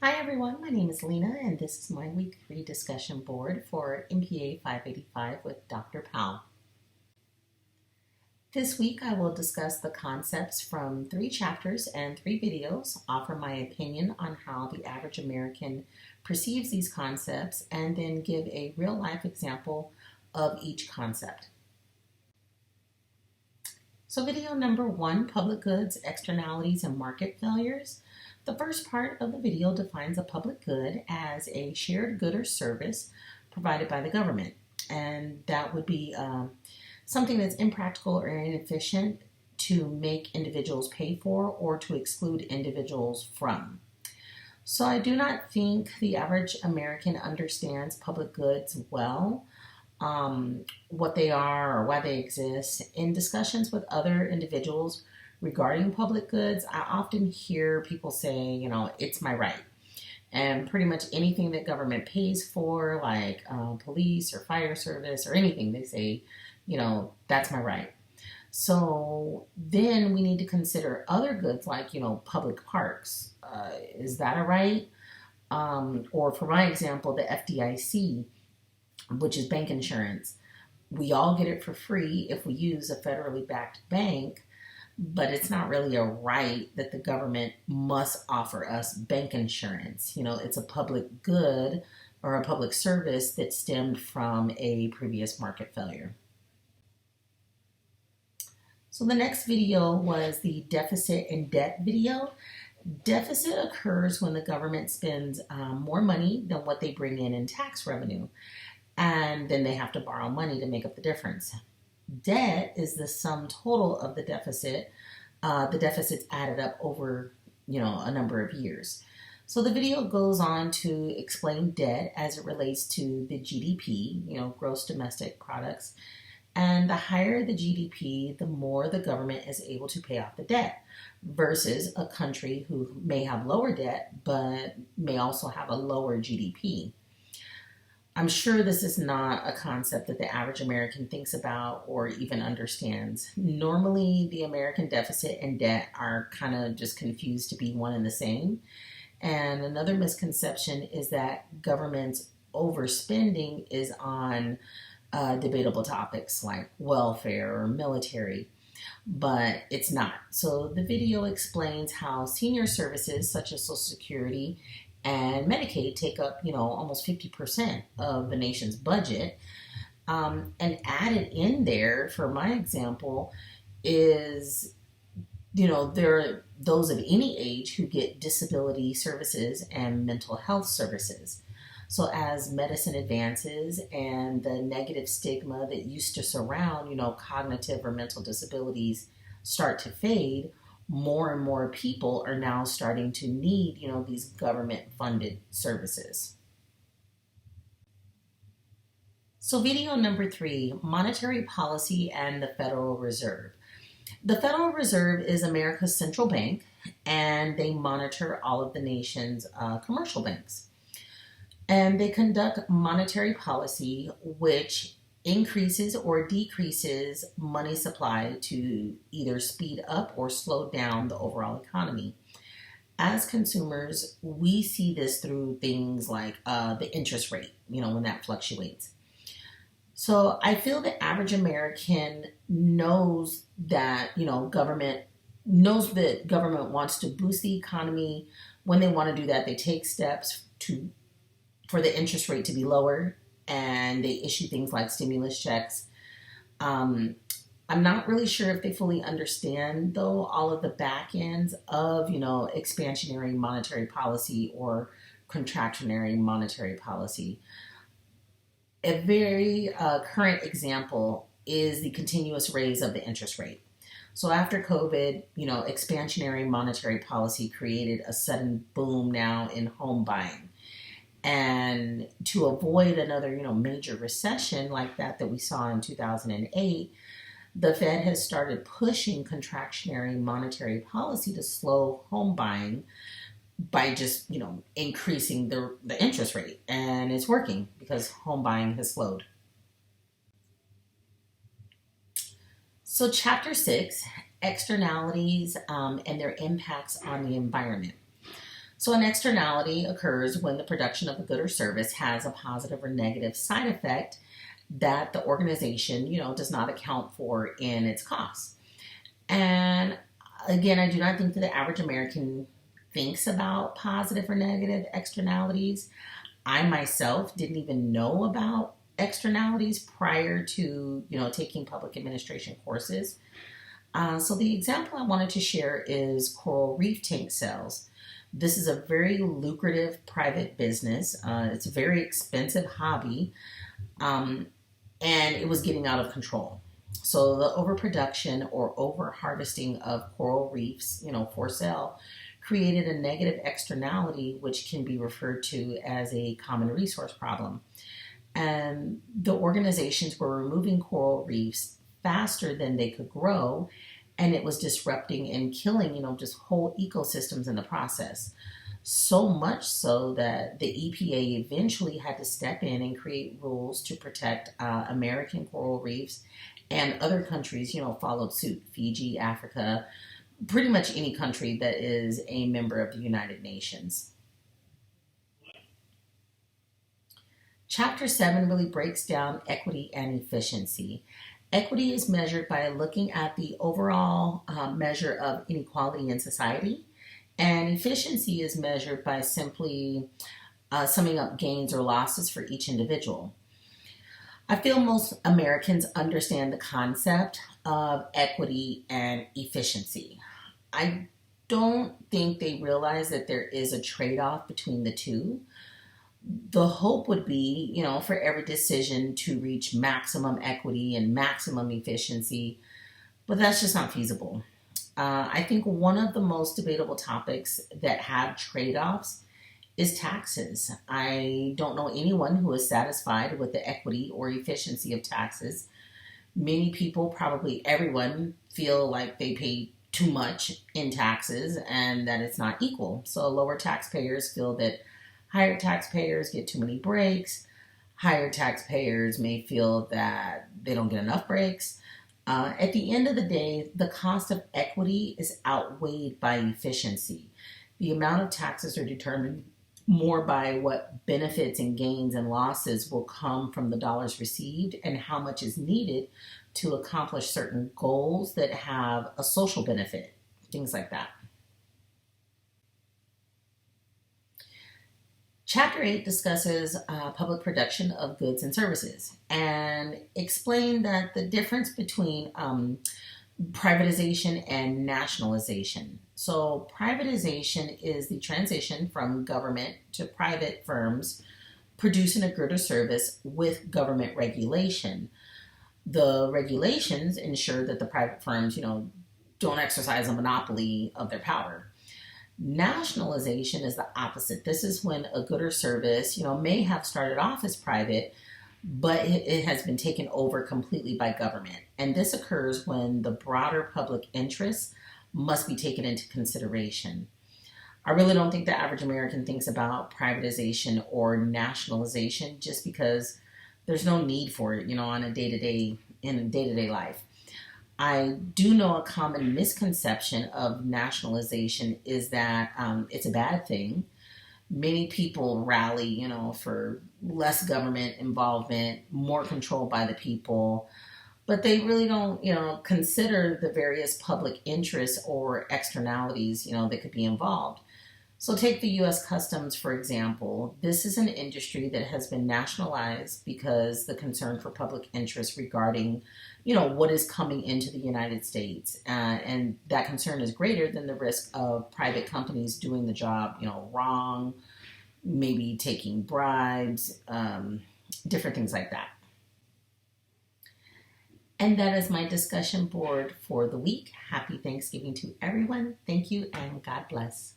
Hi everyone, my name is Lena and this is my week 3 discussion board for MPA 585 with Dr. Powell. This week I will discuss the concepts from 3 chapters and 3 videos, offer my opinion on how the average American perceives these concepts, and then give a real life example of each concept. So video number 1, public goods, externalities, and market failures. The first part of the video defines a public good as a shared good or service provided by the government. And that would be something that's impractical or inefficient to make individuals pay for or to exclude individuals from. So I do not think the average American understands public goods well, what they are or why they exist. In discussions with other individuals regarding public goods, I often hear people say, it's my right. And pretty much anything that government pays for, like police or fire service or anything, they say, that's my right. So then we need to consider other goods like, public parks. Is that a right? Or for my example, the FDIC, which is bank insurance. We all get it for free if we use a federally backed bank, but it's not really a right that the government must offer us bank insurance. It's a public good or a public service that stemmed from a previous market failure. So the next video was the deficit and debt video. Deficit occurs when the government spends more money than what they bring in tax revenue, and then they have to borrow money to make up the difference. Debt is the sum total of the deficit. The deficit's added up over, a number of years. So the video goes on to explain debt as it relates to the GDP, gross domestic products. And the higher the GDP, the more the government is able to pay off the debt versus a country who may have lower debt but may also have a lower GDP. I'm sure this is not a concept that the average American thinks about or even understands. Normally, the American deficit and debt are kind of just confused to be one and the same. And another misconception is that government's overspending is on debatable topics like welfare or military, but it's not. So the video explains how senior services such as Social Security and Medicaid take up, almost 50% of the nation's budget. And added in there, for my example, is, there are those of any age who get disability services and mental health services. So as medicine advances and the negative stigma that used to surround, cognitive or mental disabilities start to fade, more and more people are now starting to need, these government-funded services. So video number 3, monetary policy and the Federal Reserve. The Federal Reserve is America's central bank, and they monitor all of the nation's commercial banks. And they conduct monetary policy, which increases or decreases money supply to either speed up or slow down the overall economy. As consumers, we see this through things like the interest rate, when that fluctuates. So I feel the average American knows that, government wants to boost the economy. When they want to do that, they take steps for the interest rate to be lower, and they issue things like stimulus checks. I'm not really sure if they fully understand, though, all of the back ends of, expansionary monetary policy or contractionary monetary policy. A very current example is the continuous raise of the interest rate. So after COVID, expansionary monetary policy created a sudden boom now in home buying. And to avoid another, major recession like that we saw in 2008, the Fed has started pushing contractionary monetary policy to slow home buying by just, increasing the interest rate. And it's working because home buying has slowed. So chapter 6, externalities and their impacts on the environment. So an externality occurs when the production of a good or service has a positive or negative side effect that the organization, does not account for in its costs. And again, I do not think that the average American thinks about positive or negative externalities. I myself didn't even know about externalities prior to, taking public administration courses. So the example I wanted to share is coral reef tank sales. This is a very lucrative private business. It's a very expensive hobby, um, and it was getting out of control. So the overproduction or over harvesting of coral reefs, for sale, created a negative externality, which can be referred to as a common resource problem. And the organizations were removing coral reefs faster than they could grow, and it was disrupting and killing, just whole ecosystems in the process. So much so that the EPA eventually had to step in and create rules to protect American coral reefs, and other countries, followed suit. Fiji, Africa, pretty much any country that is a member of the United Nations. Chapter 7 really breaks down equity and efficiency. Equity is measured by looking at the overall measure of inequality in society, and efficiency is measured by simply summing up gains or losses for each individual. I feel most Americans understand the concept of equity and efficiency. I don't think they realize that there is a trade off between the two. The hope would be, for every decision to reach maximum equity and maximum efficiency, but that's just not feasible. I think one of the most debatable topics that have trade offs is taxes. I don't know anyone who is satisfied with the equity or efficiency of taxes. Many people, probably everyone, feel like they pay too much in taxes and that it's not equal. So lower taxpayers feel that higher taxpayers get too many breaks. Higher taxpayers may feel that they don't get enough breaks. At the end of the day, the cost of equity is outweighed by efficiency. The amount of taxes are determined more by what benefits and gains and losses will come from the dollars received and how much is needed to accomplish certain goals that have a social benefit, things like that. Chapter 8 discusses public production of goods and services and explain that the difference between privatization and nationalization. So privatization is the transition from government to private firms producing a good or service with government regulation. The regulations ensure that the private firms, don't exercise a monopoly of their power. Nationalization is the opposite. This is when a good or service, may have started off as private, but it has been taken over completely by government. And this occurs when the broader public interest must be taken into consideration. I really don't think the average American thinks about privatization or nationalization just because there's no need for it, on a day-to-day life. I do know a common misconception of nationalization is that it's a bad thing. Many people rally, for less government involvement, more control by the people, but they really don't, consider the various public interests or externalities, that could be involved. So take the U.S. Customs, for example. This is an industry that has been nationalized because the concern for public interest regarding, what is coming into the United States. And that concern is greater than the risk of private companies doing the job, wrong, maybe taking bribes, different things like that. And that is my discussion board for the week. Happy Thanksgiving to everyone. Thank you and God bless.